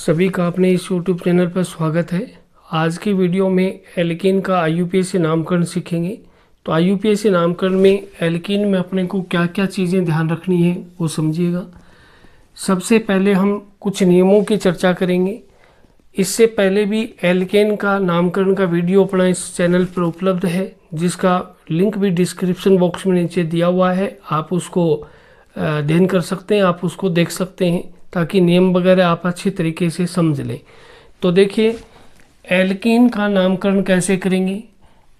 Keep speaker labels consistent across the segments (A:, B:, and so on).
A: सभी का अपने इस YouTube चैनल पर स्वागत है। आज की वीडियो में एल्कीन का IUPAC नामकरण सीखेंगे। तो IUPAC नामकरण में एल्कीन में अपने को क्या क्या चीज़ें ध्यान रखनी है वो समझिएगा। सबसे पहले हम कुछ नियमों की चर्चा करेंगे। इससे पहले भी एल्केन का नामकरण का वीडियो अपना इस चैनल पर उपलब्ध है, जिसका लिंक भी डिस्क्रिप्शन बॉक्स में नीचे दिया हुआ है। आप उसको अध्ययन कर सकते हैं, आप उसको देख सकते हैं, ताकि नियम वगैरह आप अच्छी तरीके से समझ लें। तो देखिए, एल्कीन का नामकरण कैसे करेंगे।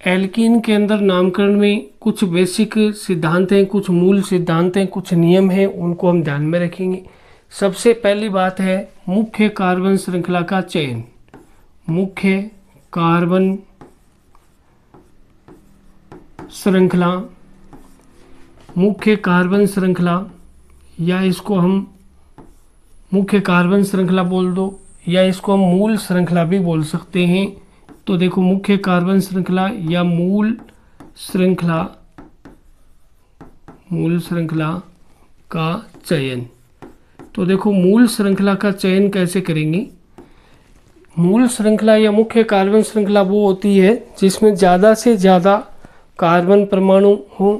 A: एल्कीन के अंदर नामकरण में कुछ बेसिक सिद्धांत हैं, कुछ मूल सिद्धांत हैं, कुछ नियम हैं, उनको हम ध्यान में रखेंगे। सबसे पहली बात है मुख्य कार्बन श्रृंखला का चयन। मुख्य कार्बन श्रृंखला, मुख्य कार्बन श्रृंखला, या इसको हम मुख्य कार्बन श्रृंखला बोल दो, या इसको हम मूल श्रृंखला भी बोल सकते हैं। तो देखो, मुख्य कार्बन श्रृंखला या मूल श्रृंखला का चयन। तो देखो, मूल श्रृंखला का चयन कैसे करेंगे। मूल श्रृंखला या मुख्य कार्बन श्रृंखला वो होती है जिसमें ज़्यादा से ज़्यादा कार्बन परमाणु हो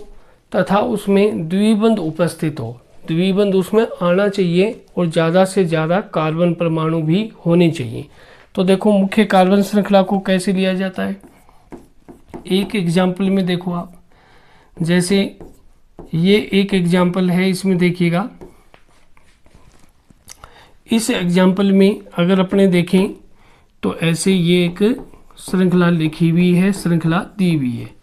A: तथा उसमें द्विबंध उपस्थित हो। द्विबंध उसमें आना चाहिए और ज़्यादा से ज़्यादा कार्बन परमाणु भी होने चाहिए। तो देखो, मुख्य कार्बन श्रृंखला को कैसे लिया जाता है। एक एग्जाम्पल में देखो आप, जैसे ये एक एग्जाम्पल है, इसमें देखिएगा। इस एग्जाम्पल में अगर अपने देखें तो ऐसे ये एक श्रृंखला लिखी हुई है, श्रृंखला दी हुई है।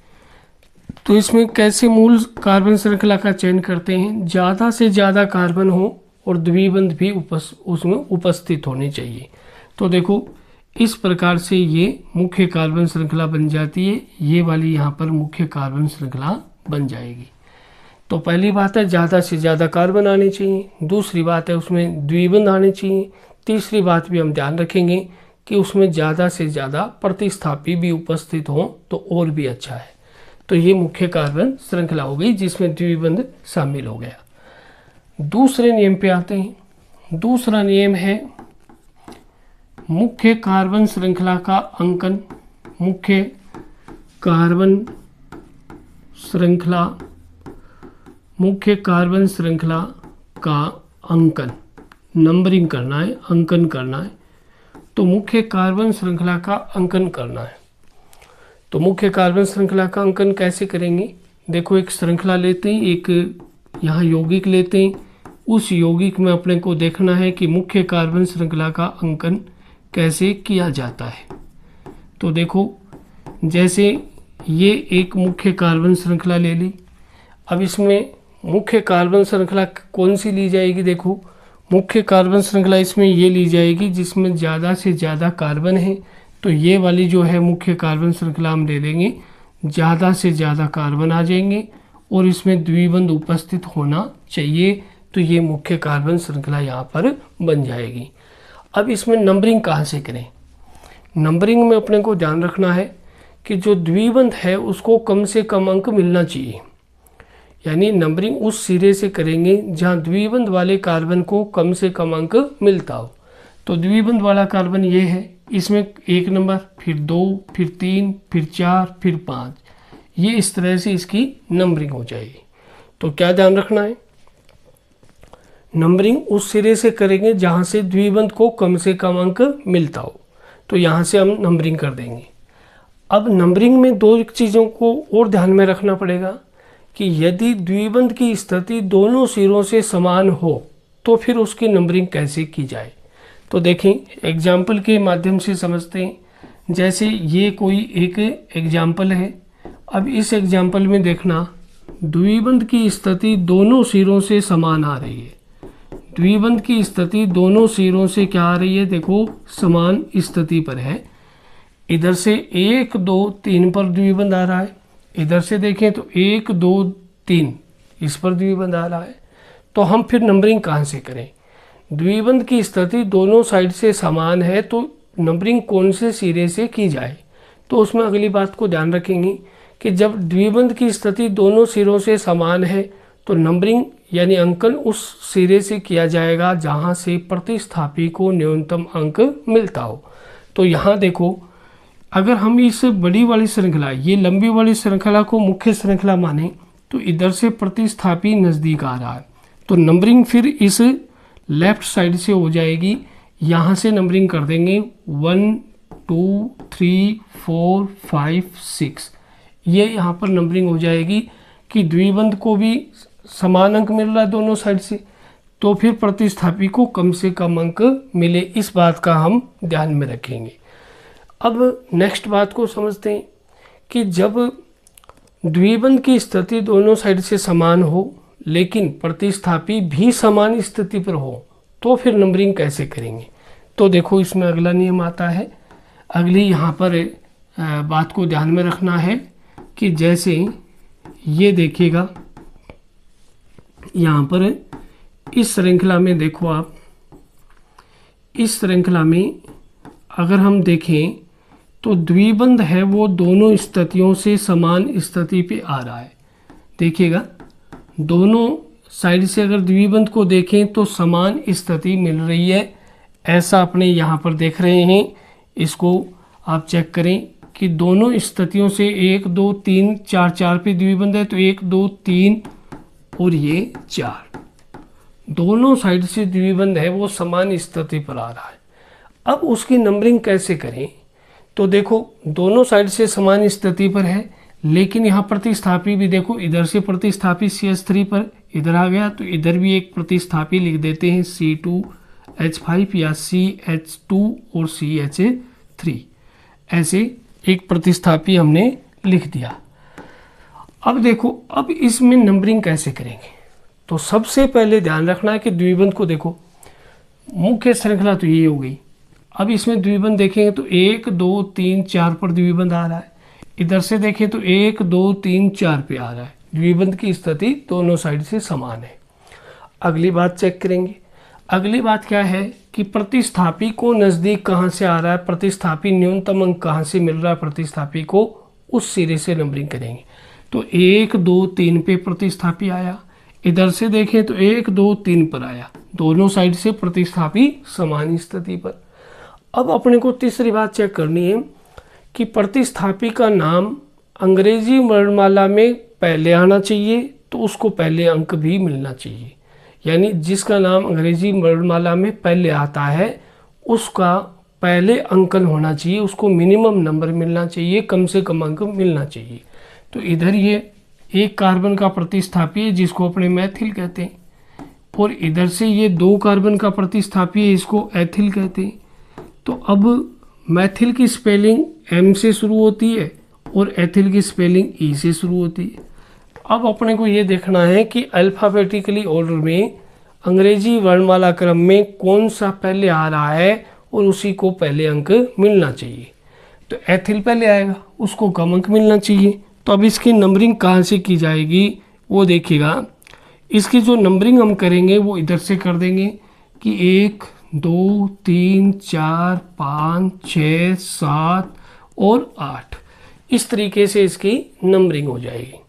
A: तो इसमें कैसे मूल कार्बन श्रृंखला का चयन करते हैं। ज़्यादा से ज़्यादा कार्बन हो और द्विबंध भी उसमें उपस्थित होने चाहिए। तो देखो, इस प्रकार से ये मुख्य कार्बन श्रृंखला बन जाती है। ये वाली यहाँ पर मुख्य कार्बन श्रृंखला बन जाएगी। तो पहली बात है ज़्यादा से ज़्यादा कार्बन आने चाहिए। दूसरी बात है उसमें द्विबंध आने चाहिए। तीसरी बात भी हम ध्यान रखेंगे कि उसमें ज़्यादा से ज़्यादा प्रतिस्थापी भी उपस्थित हों तो और भी अच्छा है। तो ये मुख्य कार्बन श्रृंखला हो गई जिसमें द्विबंध शामिल हो गया। दूसरे नियम पे आते हैं। दूसरा नियम है मुख्य कार्बन श्रृंखला का अंकन। मुख्य कार्बन श्रृंखला का अंकन, नंबरिंग करना है, अंकन करना है। तो मुख्य कार्बन श्रृंखला का अंकन करना है। तो मुख्य कार्बन श्रृंखला का अंकन कैसे करेंगे। देखो, एक श्रृंखला लेते हैं, एक यहाँ यौगिक लेते हैं। उस यौगिक में अपने को देखना है कि मुख्य कार्बन श्रृंखला का अंकन कैसे किया जाता है। तो देखो, जैसे ये एक मुख्य कार्बन श्रृंखला ले ली। अब इसमें मुख्य कार्बन श्रृंखला कौन सी ली जाएगी। देखो, मुख्य कार्बन श्रृंखला इसमें ये ली जाएगी जिसमें ज़्यादा से ज़्यादा कार्बन है। तो ये वाली जो है मुख्य कार्बन श्रृंखला हम ले लेंगे, ज़्यादा से ज़्यादा कार्बन आ जाएंगे और इसमें द्विबंध उपस्थित होना चाहिए। तो ये मुख्य कार्बन श्रृंखला यहाँ पर बन जाएगी। अब इसमें नंबरिंग कहाँ से करें। नंबरिंग में अपने को ध्यान रखना है कि जो द्विबंध है उसको कम से कम अंक मिलना चाहिए। यानी नंबरिंग उस सिरे से करेंगे जहाँ द्विबंध वाले कार्बन को कम से कम अंक मिलता हो। तो द्विबंध वाला कार्बन ये है, इसमें 1 नंबर, फिर 2, फिर 3, फिर 4, फिर 5। ये इस तरह से इसकी नंबरिंग हो जाएगी। तो क्या ध्यान रखना है, नंबरिंग उस सिरे से करेंगे जहाँ से द्विबंध को कम से कम अंक मिलता हो। तो यहाँ से हम नंबरिंग कर देंगे। अब नंबरिंग में 2 चीज़ों को और ध्यान में रखना पड़ेगा कि यदि द्विबंध की स्थिति दोनों सिरों से समान हो तो फिर उसकी नंबरिंग कैसे की जाए। तो देखें, एग्जाम्पल के माध्यम से समझते हैं। जैसे ये कोई एक एग्जाम्पल है। अब इस एग्जाम्पल में देखना, द्विबंध की स्थिति दोनों सिरों से समान आ रही है। द्विबंध की स्थिति दोनों सिरों से क्या आ रही है। देखो, समान स्थिति पर है। इधर से 1, 2, 3 पर द्विबंध आ रहा है। इधर से देखें तो 1, 2, 3 इस पर द्विबंध आ रहा है। तो हम फिर नंबरिंग कहाँ से करें। द्विबंध की स्थिति दोनों साइड से समान है, तो नंबरिंग कौन से सिरे से की जाए। तो उसमें अगली बात को ध्यान रखेंगे कि जब द्विबंध की स्थिति दोनों सिरों से समान है तो नंबरिंग यानी अंकन उस सिरे से किया जाएगा जहाँ से प्रतिस्थापी को न्यूनतम अंक मिलता हो। तो यहाँ देखो, अगर हम इस बड़ी वाली श्रृंखला, ये लंबी वाली श्रृंखला को मुख्य श्रृंखला माने तो इधर से प्रतिस्थापी नज़दीक आ रहा है, तो नंबरिंग फिर इस लेफ्ट साइड से हो जाएगी। यहाँ से नंबरिंग कर देंगे 1 2 3 4 5 6, ये यहाँ पर नंबरिंग हो जाएगी कि द्विबंध को भी समान अंक मिल रहा है दोनों साइड से, तो फिर प्रतिस्थापी को कम से कम अंक मिले, इस बात का हम ध्यान में रखेंगे। अब नेक्स्ट बात को समझते हैं कि जब द्विबंध की स्थिति दोनों साइड से समान हो लेकिन प्रतिस्थापी भी समान स्थिति पर हो तो फिर नंबरिंग कैसे करेंगे। तो देखो, इसमें अगला नियम आता है। अगली यहाँ पर बात को ध्यान में रखना है कि जैसे ये देखिएगा, यहाँ पर इस श्रृंखला में देखो आप, इस श्रृंखला में अगर हम देखें तो द्विबंध है वो दोनों स्थितियों से समान स्थिति पे आ रहा है। देखिएगा, दोनों साइड से अगर द्विबंध को देखें तो समान स्थिति मिल रही है, ऐसा अपने यहाँ पर देख रहे हैं। इसको आप चेक करें कि दोनों स्थितियों से 1 2 3 4 4 पे द्विबंध है, तो 1 2 3 और ये 4, दोनों साइड से द्विबंध है वो समान स्थिति पर आ रहा है। अब उसकी नंबरिंग कैसे करें, तो देखो दोनों साइड से समान स्थिति पर है, लेकिन यहाँ प्रतिस्थापी भी देखो, इधर से प्रतिस्थापी CH3 पर इधर आ गया, तो इधर भी एक प्रतिस्थापी लिख देते हैं C2H5 या CH2 और CH3, ऐसे एक प्रतिस्थापी हमने लिख दिया। अब देखो, अब इसमें नंबरिंग कैसे करेंगे, तो सबसे पहले ध्यान रखना है कि द्विबंध को देखो, मुख्य श्रृंखला तो ये हो गई। अब इसमें द्विबंध देखेंगे तो 1 2 3 4 पर द्विबंध आ रहा है, इधर से देखें तो 1 2 3 4 पे आ रहा है, द्विबंध की स्थिति दोनों साइड से समान है। अगली बात चेक करेंगे। अगली बात क्या है कि प्रतिस्थापी को नज़दीक कहाँ से आ रहा है, प्रतिस्थापी न्यूनतम अंक कहाँ से मिल रहा है प्रतिस्थापी को, उस सिरे से नंबरिंग करेंगे। तो 1 2 3 पे प्रतिस्थापी आया, इधर से देखें तो 1 2 3 पर आया, दोनों साइड से प्रतिस्थापी समान स्थिति पर। अब अपने को तीसरी बात चेक करनी है कि प्रतिस्थापी का नाम अंग्रेजी वर्णमाला में पहले आना चाहिए, तो उसको पहले अंक भी मिलना चाहिए। यानी जिसका नाम अंग्रेजी वर्णमाला में पहले आता है उसका पहले अंकन होना चाहिए, उसको मिनिमम नंबर मिलना चाहिए, कम से कम अंक मिलना चाहिए। तो इधर ये एक कार्बन का प्रतिस्थापी है जिसको अपने मैथिल कहते हैं, और इधर से ये 2 कार्बन का प्रतिस्थापी है, इसको एथिल कहते हैं। तो अब मैथिल की स्पेलिंग M से शुरू होती है और एथिल की स्पेलिंग E से शुरू होती है। अब अपने को ये देखना है कि अल्फ़ाबेटिकली ऑर्डर में अंग्रेजी वर्णमाला क्रम में कौन सा पहले आ रहा है और उसी को पहले अंक मिलना चाहिए। तो एथिल पहले आएगा, उसको कम अंक मिलना चाहिए। तो अब इसकी नंबरिंग कहाँ से की जाएगी वो देखिएगा। इसकी जो नंबरिंग हम करेंगे वो इधर से कर देंगे कि 1 2 3 4 5 6 7 और 8, इस तरीके से इसकी नंबरिंग हो जाएगी।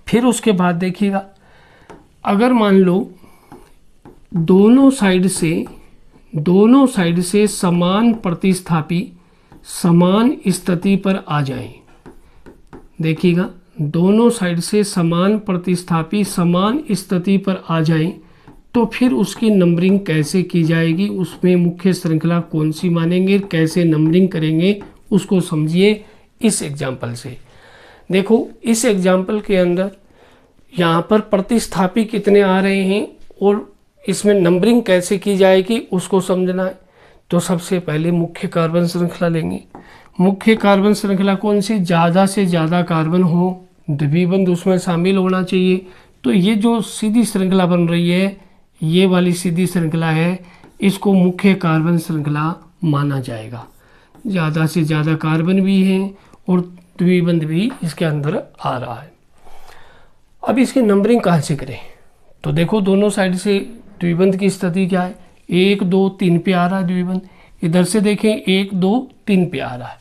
A: फिर उसके बाद देखिएगा, अगर मान लो दोनों साइड से समान प्रतिस्थापी समान स्थिति पर आ जाएं, देखिएगा दोनों साइड से समान प्रतिस्थापी समान स्थिति पर आ जाएं, तो फिर उसकी नंबरिंग कैसे की जाएगी, उसमें मुख्य श्रृंखला कौन सी मानेंगे, कैसे नंबरिंग करेंगे, उसको समझिए इस एग्जाम्पल से। देखो इस एग्जाम्पल के अंदर यहाँ पर प्रतिस्थापी कितने आ रहे हैं और इसमें नंबरिंग कैसे की जाएगी उसको समझना है। तो सबसे पहले मुख्य कार्बन श्रृंखला लेंगे। मुख्य कार्बन श्रृंखला कौन सी, ज़्यादा से ज़्यादा कार्बन हो, द्विबंध उसमें शामिल होना चाहिए। तो ये जो सीधी श्रृंखला बन रही है, ये वाली सीधी श्रृंखला है, इसको मुख्य कार्बन श्रृंखला माना जाएगा। ज़्यादा से ज़्यादा कार्बन भी हैं और द्विबंध भी इसके अंदर आ रहा है। अब इसकी नंबरिंग कहाँ से करें, तो देखो दोनों साइड से द्विबंध की स्थिति क्या है, 1 2 3 पे आ रहा है द्विबंध, इधर से देखें 1 2 3 पे आ रहा है,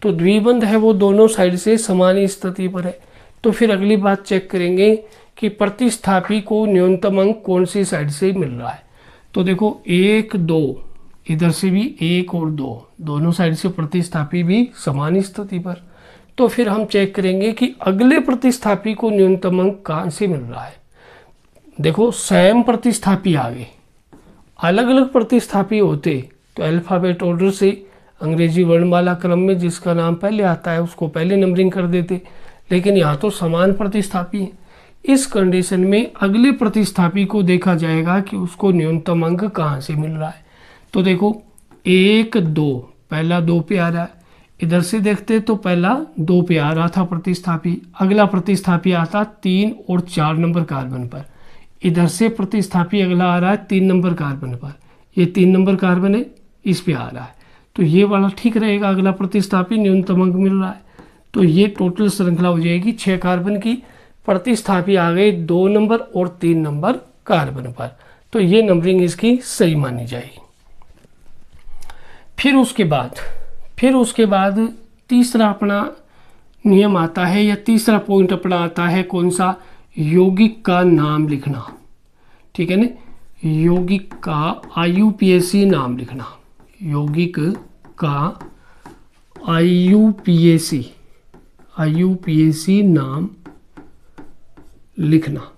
A: तो द्विबंध है वो दोनों साइड से समान स्थिति पर है। तो फिर अगली बात चेक करेंगे कि प्रतिस्थापी को न्यूनतम अंक कौन सी साइड से मिल रहा है। तो देखो 1 2, इधर से भी 1 और 2, दोनों साइड से प्रतिस्थापी भी समान स्थिति पर। तो फिर हम चेक करेंगे कि अगले प्रतिस्थापी को न्यूनतम अंक कहाँ से मिल रहा है। देखो सेम प्रतिस्थापी आ गए, अलग अलग प्रतिस्थापी होते तो अल्फ़ाबेट ऑर्डर से अंग्रेजी वर्णमाला क्रम में जिसका नाम पहले आता है उसको पहले नंबरिंग कर देते, लेकिन यहाँ तो समान प्रतिस्थापी है। इस कंडीशन में अगले प्रतिस्थापी को देखा जाएगा कि उसको न्यूनतम अंक कहाँ से मिल रहा है। तो देखो 1 2, पहला 2 पे आ रहा है, इधर से देखते तो पहला 2 पे आ रहा था प्रतिस्थापी, अगला प्रतिस्थापी आता 3 और 4 नंबर कार्बन पर, इधर से प्रतिस्थापी अगला आ रहा है 3 नंबर कार्बन पर, ये 3 नंबर कार्बन है इस पे आ रहा है, तो ये वाला ठीक रहेगा, अगला प्रतिस्थापी न्यूनतम अंक मिल रहा है। तो ये टोटल श्रृंखला हो जाएगी 6 कार्बन की, प्रतिस्थापी आ गए 2 नंबर और 3 नंबर कार्बन पर, तो ये नंबरिंग इसकी सही मानी जाएगी। फिर उसके बाद तीसरा अपना नियम आता है या तीसरा पॉइंट अपना आता है, कौन सा, यौगिक का नाम लिखना। ठीक है ना, यौगिक का IUPAC नाम लिखना, यौगिक का IUPAC नाम लिखना।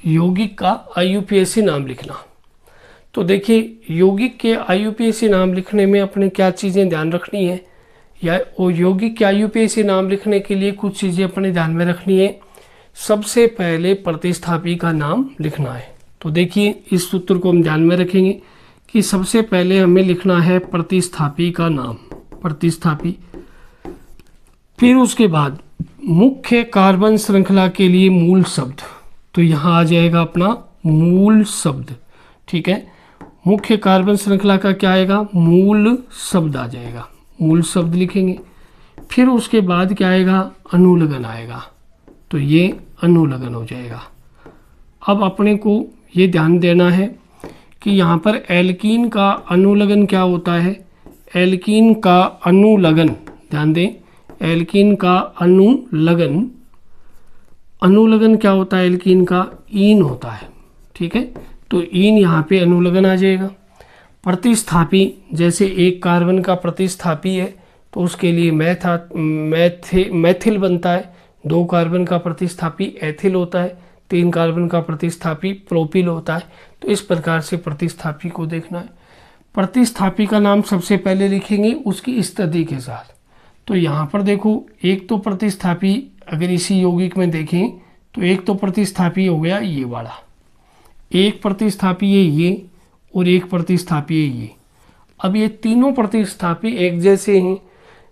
A: यौगिक का IUPAC नाम लिखना। तो देखिए यौगिक के IUPAC नाम लिखने में अपने क्या चीज़ें ध्यान रखनी है, या वो यौगिक के IUPAC नाम लिखने के लिए कुछ चीज़ें अपने ध्यान में रखनी है। सबसे पहले प्रतिस्थापी का नाम लिखना है। तो देखिए इस सूत्र को हम ध्यान में रखेंगे कि सबसे पहले हमें लिखना है प्रतिस्थापी का नाम, प्रतिस्थापी। फिर उसके बाद मुख्य कार्बन श्रृंखला के लिए मूल शब्द, तो यहाँ आ जाएगा अपना मूल शब्द। ठीक है, मुख्य कार्बन श्रृंखला का क्या आएगा, मूल शब्द आ जाएगा, मूल शब्द लिखेंगे। फिर उसके बाद क्या आएगा, अनुलग्न आएगा, तो ये अनुलग्न हो जाएगा। अब अपने को ये ध्यान देना है कि यहाँ पर एल्कीन का अनुलग्न क्या होता है, एल्कीन का अनुलग्न, ध्यान दें, एल्कीन का अनुलग्न क्या होता है, एल्कीन का ईन होता है। ठीक है, तो ईन यहाँ पे अनुलग्न आ जाएगा। प्रतिस्थापी, जैसे एक कार्बन का प्रतिस्थापी है तो उसके लिए मैथिल बनता है, 2 कार्बन का प्रतिस्थापी एथिल होता है, 3 कार्बन का प्रतिस्थापी प्रोपिल होता है। तो इस प्रकार से प्रतिस्थापी को देखना है। प्रतिस्थापी का नाम सबसे पहले लिखेंगे उसकी स्थिति के साथ। तो यहाँ पर देखो एक तो प्रतिस्थापी, अगर इसी यौगिक में देखें तो एक तो प्रतिस्थापी हो गया ये वाला, एक प्रतिस्थापी है ये, और एक प्रतिस्थापी है ये। अब ये तीनों प्रतिस्थापी एक जैसे हैं,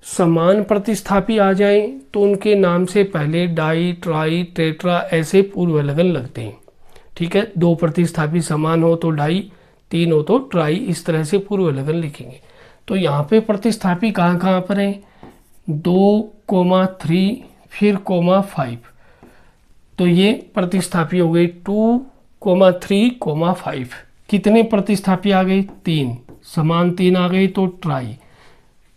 A: समान प्रतिस्थापी आ जाए तो उनके नाम से पहले डाई, ट्राई, टेट्रा ऐसे पूर्वलग्न लगते हैं। ठीक है, 2 प्रतिस्थापी समान हो तो डाई, 3 हो तो ट्राई, इस तरह से पूर्वलग्न लिखेंगे। तो यहाँ पे प्रतिस्थापी कहाँ पर है, 2,3 फिर 5। तो ये प्रतिस्थापी हो गई 2,3,5। कितने प्रतिस्थापी आ गए, 3, समान 3 आ गए तो ट्राई।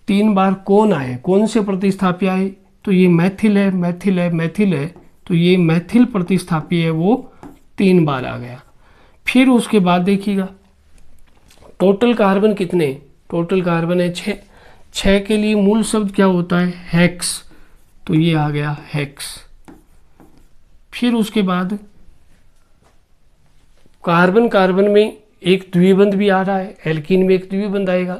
A: 3 बार कौन आए, कौन से प्रतिस्थापी आए, तो ये मैथिल है, तो ये मैथिल प्रतिस्थापी है, वो 3 बार आ गया। फिर उसके बाद देखिएगा टोटल कार्बन कितने, टोटल कार्बन है 6, 6 के लिए मूल शब्द क्या होता है, हेक्स, तो ये आ गया हेक्स। फिर उसके बाद कार्बन में एक द्विबंध भी आ रहा है, एल्कीन में एक द्विबंध आएगा,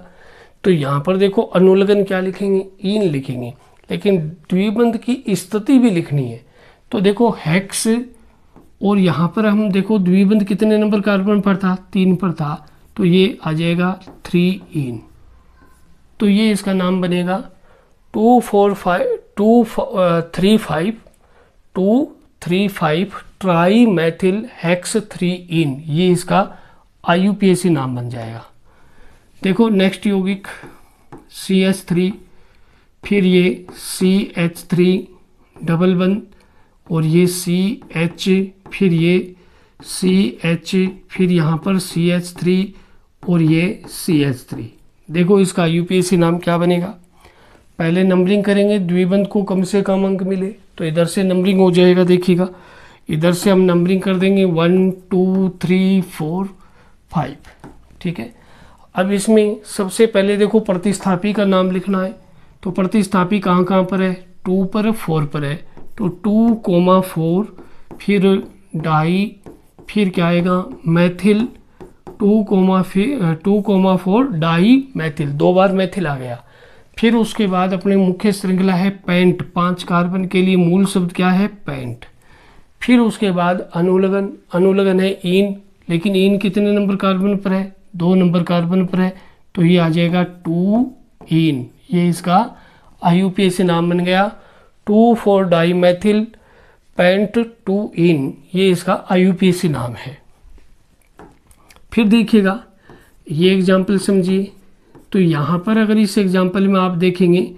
A: तो यहाँ पर देखो अनुलग्न क्या लिखेंगे, ईन लिखेंगे, लेकिन द्विबंध की स्थिति भी लिखनी है। तो देखो हेक्स, और यहाँ पर हम देखो द्विबंध कितने नंबर कार्बन पर था, 3 पर था, तो ये आ जाएगा 3 ईन। तो ये इसका नाम बनेगा 2,4,5,2,3,5 ट्राई मैथिल हेक्स 3 ईन, ये इसका IUPAC नाम बन जाएगा। देखो नेक्स्ट यौगिक CH3, फिर ये CH3 डबल बंद, और ये CH, फिर ये CH, फिर यहाँ पर CH3 और ये CH3, देखो इसका यूपीएससी नाम क्या बनेगा। पहले नंबरिंग करेंगे, द्विबंध को कम से कम अंक मिले, तो इधर से नंबरिंग हो जाएगा। देखिएगा इधर से हम नंबरिंग कर देंगे 1 2 3 4 5, ठीक है। अब इसमें सबसे पहले देखो प्रतिस्थापी का नाम लिखना है। तो प्रतिस्थापी कहाँ कहाँ पर है, 2 पर 4 पर है। तो 2,4 फिर डाई, फिर क्या आएगा मैथिल, 2,4 डाई मैथिल, 2 बार मैथिल आ गया। फिर उसके बाद अपने मुख्य श्रृंखला है पेंट, 5 कार्बन के लिए मूल शब्द क्या है, पेंट। फिर उसके बाद अनुलग्न, अनुलग्न है ईन, लेकिन ईन कितने नंबर कार्बन पर है, 2 नंबर कार्बन पर है, तो ये आ जाएगा 2 ईन। ये इसका IUPAC नाम बन गया, 2,4 डाई मैथिल पेंट 2 ईन, ये इसका IUPAC नाम है। फिर देखिएगा ये एग्जाम्पल समझिए। तो यहाँ पर अगर इस एग्जाम्पल में आप देखेंगे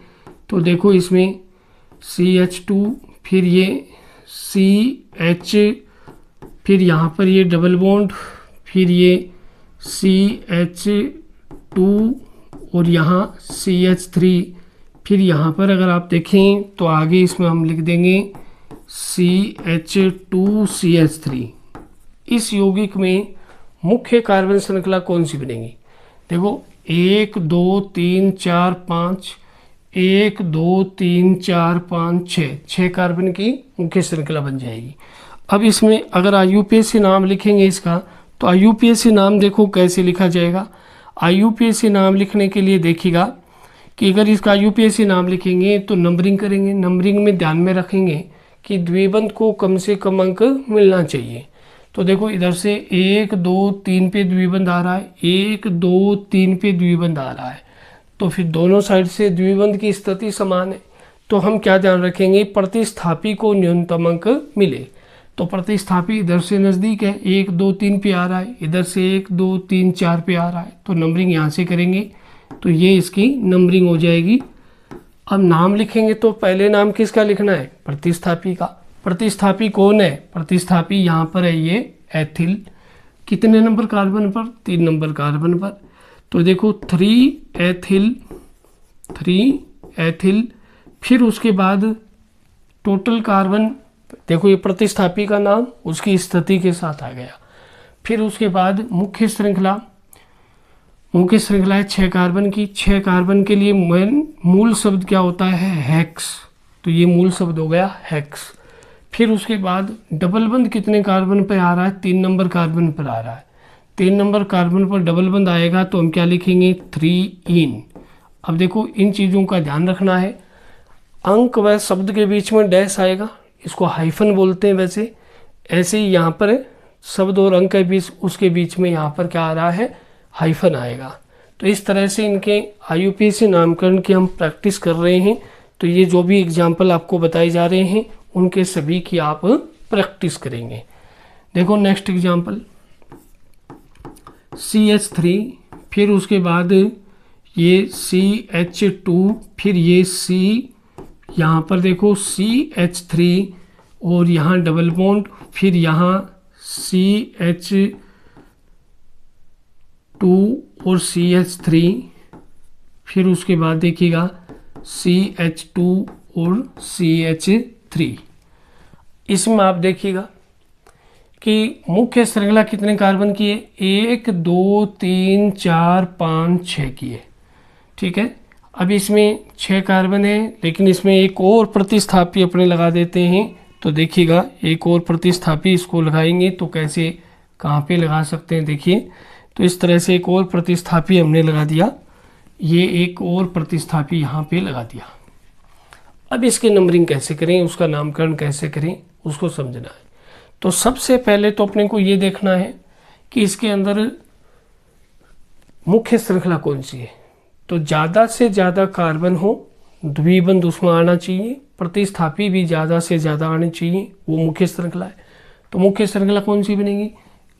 A: तो देखो इसमें CH2, फिर ये CH, फिर यहाँ पर ये डबल बॉन्ड, फिर ये CH2 और यहाँ CH3, फिर यहाँ पर अगर आप देखें तो आगे इसमें हम लिख देंगे CH2CH3। इस यौगिक में मुख्य कार्बन श्रृंखला कौन सी बनेगी, देखो 1 2 3 4 5, 1 2 3 4 5 6 कार्बन की मुख्य श्रृंखला बन जाएगी। अब इसमें अगर IUPAC नाम लिखेंगे इसका, तो IUPAC नाम देखो कैसे लिखा जाएगा। IUPAC नाम लिखने के लिए देखिएगा कि अगर इसका IUPAC नाम लिखेंगे तो नंबरिंग करेंगे। नंबरिंग में ध्यान में रखेंगे कि द्विबंध को कम से कम अंक मिलना चाहिए। तो देखो इधर से 1 2 3 पे द्विबंध आ रहा है, 1 2 3 पे द्विबंध आ रहा है, तो फिर दोनों साइड से द्विबंध की स्थिति समान है। तो हम क्या ध्यान रखेंगे, प्रतिस्थापी को न्यूनतम अंक मिले। तो प्रतिस्थापी इधर से नज़दीक है, 1 2 3 पे आ रहा है, इधर से 1 2 3 4 पे आ रहा है, तो नंबरिंग यहाँ से करेंगे तो ये इसकी नंबरिंग हो जाएगी। अब नाम लिखेंगे तो पहले नाम किसका लिखना है, प्रतिस्थापी का। प्रतिस्थापी कौन है, प्रतिस्थापी यहाँ पर है ये एथिल, कितने नंबर कार्बन पर, 3 नंबर कार्बन पर। तो देखो 3 एथिल, फिर उसके बाद टोटल कार्बन, देखो ये प्रतिस्थापी का नाम उसकी स्थिति के साथ आ गया। फिर उसके बाद मुख्य श्रृंखला है 6 कार्बन की। 6 कार्बन के लिए मूल शब्द क्या होता है, हेक्स, तो ये मूल शब्द हो गया हेक्स। फिर उसके बाद डबल बंद कितने कार्बन पर आ रहा है, 3 नंबर कार्बन पर आ रहा है। 3 नंबर कार्बन पर डबल बंद आएगा तो हम क्या लिखेंगे, 3 इन। अब देखो इन चीज़ों का ध्यान रखना है, अंक व शब्द के बीच में डैश आएगा, इसको हाइफन बोलते हैं वैसे। ऐसे ही यहाँ पर शब्द और अंक के बीच, उसके बीच में यहाँ पर क्या आ रहा है, हाइफन आएगा। तो इस तरह से इनके IUPAC नामकरण की हम प्रैक्टिस कर रहे हैं। तो ये जो भी एग्जाम्पल आपको बताए जा रहे हैं उनके सभी की आप प्रैक्टिस करेंगे। देखो नेक्स्ट एग्जाम्पल CH3, फिर उसके बाद ये CH2, फिर ये C, यहाँ पर देखो CH3 और यहाँ डबल बॉन्ड, फिर यहाँ CH2 और CH3, फिर उसके बाद देखिएगा CH2 और CH3। इसमें आप देखिएगा कि मुख्य श्रृंखला कितने कार्बन की है, 1 2 3 4 5 6 की है, ठीक है। अब इसमें 6 कार्बन है, लेकिन इसमें एक और प्रतिस्थापी अपने लगा देते हैं। तो देखिएगा एक और प्रतिस्थापी इसको लगाएंगे तो कैसे, कहाँ पे लगा सकते हैं, देखिए। तो इस तरह से एक और प्रतिस्थापी हमने लगा दिया, ये एक और प्रतिस्थापी यहाँ पे लगा दिया। अब इसकी नंबरिंग कैसे करें, उसका नामकरण कैसे करें, उसको समझना है। तो सबसे पहले तो अपने को ये देखना है कि इसके अंदर मुख्य श्रृंखला कौन सी है। तो ज़्यादा से ज़्यादा कार्बन हो, द्विबंध उसमें आना चाहिए, प्रतिस्थापी भी ज़्यादा से ज़्यादा आने चाहिए, वो मुख्य श्रृंखला है। तो मुख्य श्रृंखला कौन सी बनेगी,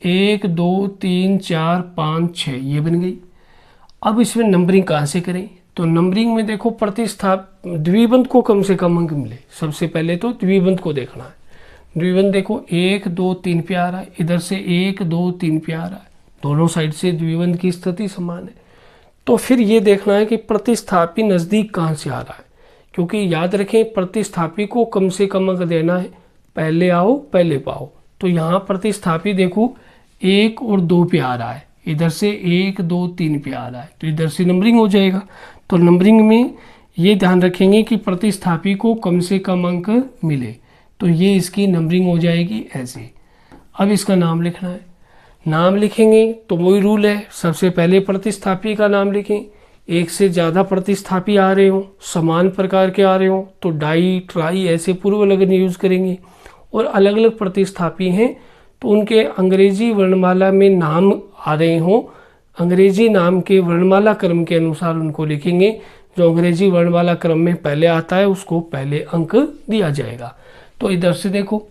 A: 1 2 3 4 5 6, ये बन गई। अब इसमें नंबरिंग कहाँ से करें, तो नंबरिंग में देखो द्विबंध को कम से कम अंक मिले। सबसे पहले तो द्विबंध को देखना है। द्विबंध देखो 1 2 3 पे आ रहा है, इधर से 1 2 3 पे आ रहा है, दोनों साइड से द्विबंध की स्थिति समान है। तो फिर ये देखना है कि प्रतिस्थापी नज़दीक कहाँ से आ रहा है, क्योंकि याद रखें प्रतिस्थापी को कम से कम अंक देना है, पहले आओ पहले पाओ। तो यहाँ प्रतिस्थापी देखो 1 और 2 पे आ रहा है, इधर से 1 2 3 पे आ रहा है, तो इधर से नंबरिंग हो जाएगा। तो नंबरिंग में ये ध्यान रखेंगे कि प्रतिस्थापी को कम से कम अंक मिले, तो ये इसकी नंबरिंग हो जाएगी ऐसे। अब इसका नाम लिखना है, नाम लिखेंगे तो वही रूल है, सबसे पहले प्रतिस्थापी का नाम लिखें। एक से ज़्यादा प्रतिस्थापी आ रहे हो, समान प्रकार के आ रहे हो, तो डाई ट्राई ऐसे पूर्व लगन यूज़ करेंगे। और अलग अलग प्रतिस्थापी हैं तो उनके अंग्रेजी वर्णमाला में नाम आ रहे हों, अंग्रेजी नाम के वर्णमाला क्रम के अनुसार उनको लिखेंगे। जो अंग्रेजी वर्णमाला क्रम में पहले आता है उसको पहले अंक दिया जाएगा। तो इधर से देखो,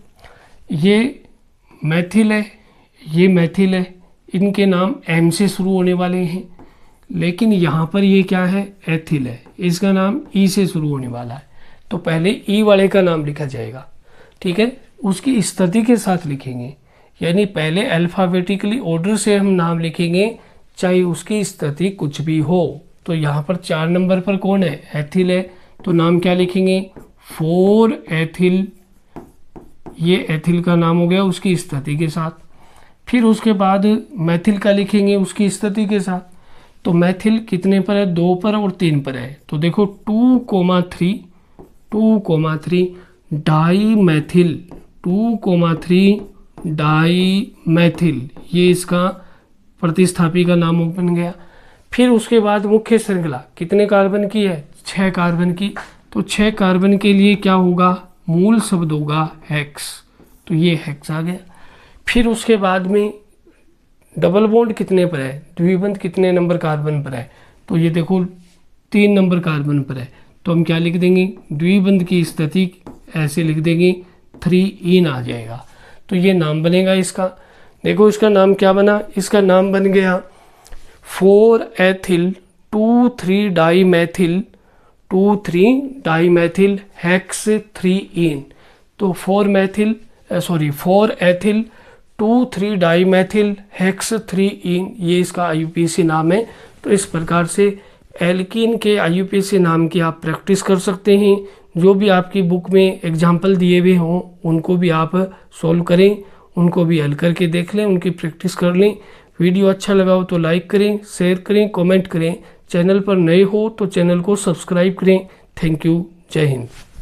A: ये मैथिल है, ये मैथिल है, इनके नाम एम से शुरू होने वाले हैं। लेकिन यहाँ पर ये क्या है, एथिल है, इसका नाम ई से शुरू होने वाला है, तो पहले ई वाले का नाम लिखा जाएगा। ठीक है, उसकी स्थिति के साथ लिखेंगे, यानी पहले अल्फ़ाबेटिकली ऑर्डर से हम नाम लिखेंगे, चाहे उसकी स्थिति कुछ भी हो। तो यहाँ पर 4 नंबर पर कौन है, एथिल है, तो नाम क्या लिखेंगे, 4 एथिल, ये एथिल का नाम हो गया उसकी स्थिति के साथ। फिर उसके बाद मैथिल का लिखेंगे उसकी स्थिति के साथ। तो मैथिल कितने पर है, 2 पर और 3 पर है, तो देखो 2,3 डाई मैथिल, 2,3 डाई मैथिल, ये इसका प्रतिस्थापी का नाम बन गया। फिर उसके बाद मुख्य श्रृंखला कितने कार्बन की है, 6 कार्बन की, तो 6 कार्बन के लिए क्या होगा, मूल शब्द होगा हेक्स, तो ये हेक्स आ गया। फिर उसके बाद में डबल बॉन्ड कितने पर है, द्विबंध कितने नंबर कार्बन पर है, तो ये देखो 3 नंबर कार्बन पर है, तो हम क्या लिख देंगे, द्विबंध की स्थिति ऐसे लिख देंगे 3इन आ जाएगा। तो ये नाम बनेगा इसका। देखो इसका नाम क्या बना, इसका नाम बन गया 4 ethyl 2,3 di methyl 2,3 di methyl hex 3इन। तो 4 एथिल 2,3 डाई मैथिल हेक्स 3इन, ये इसका IUPAC नाम है। तो इस प्रकार से एल्कीन के IUPAC नाम की आप प्रैक्टिस कर सकते हैं। जो भी आपकी बुक में एग्जाम्पल दिए हुए हों उनको भी आप सॉल्व करें, उनको भी हल करके देख लें, उनकी प्रैक्टिस कर लें। वीडियो अच्छा लगा हो तो लाइक करें, शेयर करें, कमेंट करें। चैनल पर नए हो तो चैनल को सब्सक्राइब करें। थैंक यू, जय हिंद।